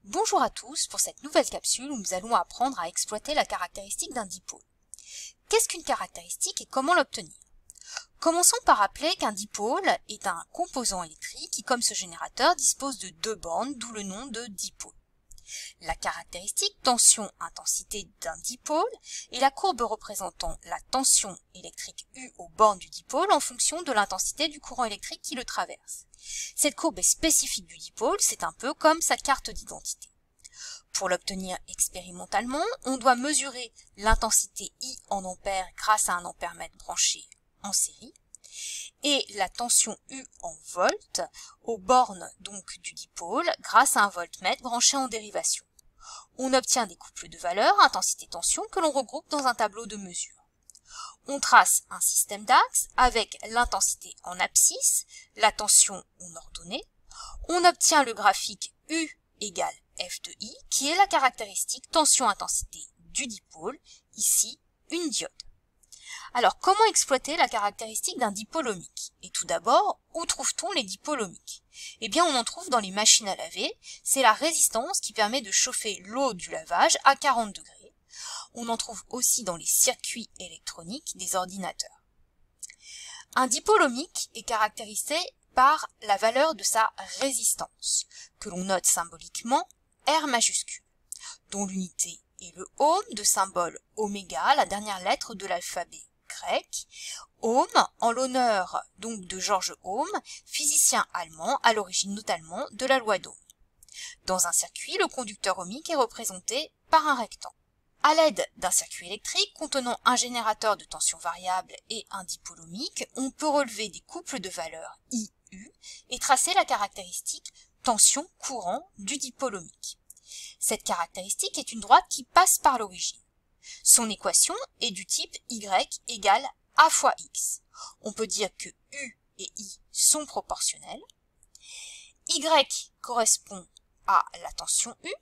Bonjour à tous pour cette nouvelle capsule où nous allons apprendre à exploiter la caractéristique d'un dipôle. Qu'est-ce qu'une caractéristique et comment l'obtenir? Commençons par rappeler qu'un dipôle est un composant électrique qui, comme ce générateur, dispose de deux bornes, d'où le nom de dipôle. La caractéristique tension-intensité d'un dipôle est la courbe représentant la tension électrique U aux bornes du dipôle en fonction de l'intensité du courant électrique qui le traverse. Cette courbe est spécifique du dipôle, c'est un peu comme sa carte d'identité. Pour l'obtenir expérimentalement, on doit mesurer l'intensité I en ampères grâce à un ampèremètre branché en série et la tension U en volts aux bornes donc du dipôle grâce à un voltmètre branché en dérivation. On obtient des couples de valeurs intensité-tension que l'on regroupe dans un tableau de mesure. On trace un système d'axes avec l'intensité en abscisse, la tension en ordonnée. On obtient le graphique U égale F de I, qui est la caractéristique tension-intensité du dipôle, ici une diode. Alors, comment exploiter la caractéristique d'un dipôle ohmique? Et tout d'abord, où trouve-t-on les dipôles ohmiques? Eh bien, on en trouve dans les machines à laver. C'est la résistance qui permet de chauffer l'eau du lavage à 40 degrés. On en trouve aussi dans les circuits électroniques des ordinateurs. Un dipôle ohmique est caractérisé par la valeur de sa résistance, que l'on note symboliquement R majuscule, dont l'unité est le ohm, de symbole oméga, la dernière lettre de l'alphabet grec. Ohm, en l'honneur donc de Georges Ohm, physicien allemand à l'origine notamment de la loi d'Ohm. Dans un circuit, le conducteur ohmique est représenté par un rectangle. À l'aide d'un circuit électrique contenant un générateur de tension variable et un dipôle ohmique, on peut relever des couples de valeurs I, U et tracer la caractéristique tension-courant du dipôle ohmique. Cette caractéristique est une droite qui passe par l'origine. Son équation est du type Y égale A fois X. On peut dire que U et I sont proportionnels. Y correspond à la tension U.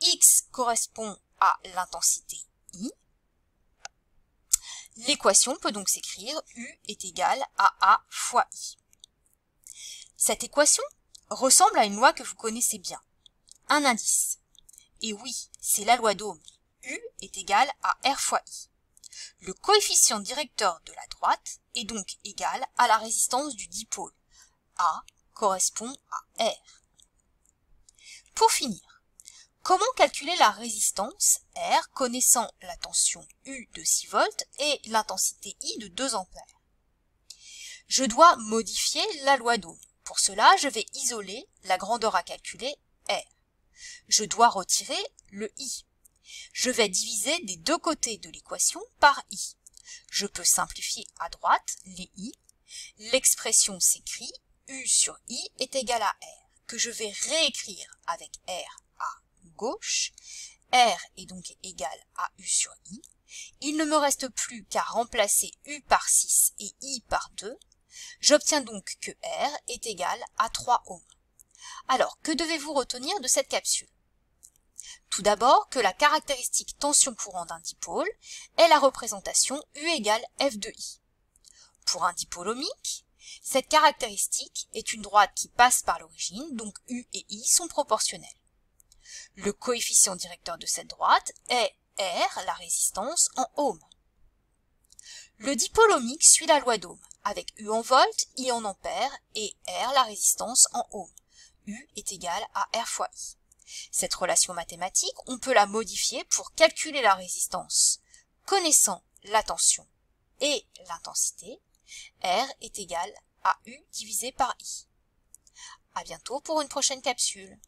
X correspond à l'intensité I. L'équation peut donc s'écrire U est égal à A fois I. Cette équation ressemble à une loi que vous connaissez bien. Un indice. Et oui, c'est la loi d'Ohm. U est égal à R fois I. Le coefficient directeur de la droite est donc égal à la résistance du dipôle. A correspond à R. Pour finir, comment calculer la résistance R connaissant la tension U de 6 volts et l'intensité I de 2 ampères? Je dois modifier la loi d'Ohm. Pour cela, je vais isoler la grandeur à calculer R. Je dois retirer le I. Je vais diviser des deux côtés de l'équation par I. Je peux simplifier à droite les I. L'expression s'écrit U sur I est égal à R, que je vais réécrire avec R à gauche. R est donc égal à U sur I. Il ne me reste plus qu'à remplacer U par 6 et I par 2. J'obtiens donc que R est égal à 3 ohms. Alors, que devez-vous retenir de cette capsule? Tout d'abord, que la caractéristique tension-courant d'un dipôle est la représentation U égale F de I. Pour un dipôle ohmique, cette caractéristique est une droite qui passe par l'origine, donc U et I sont proportionnels. Le coefficient directeur de cette droite est R, la résistance, en ohms. Le dipôle ohmique suit la loi d'Ohm, avec U en volts, I en ampères et R, la résistance, en ohms. U est égal à R fois I. Cette relation mathématique, on peut la modifier pour calculer la résistance. Connaissant la tension et l'intensité, R est égal à U divisé par I. À bientôt pour une prochaine capsule.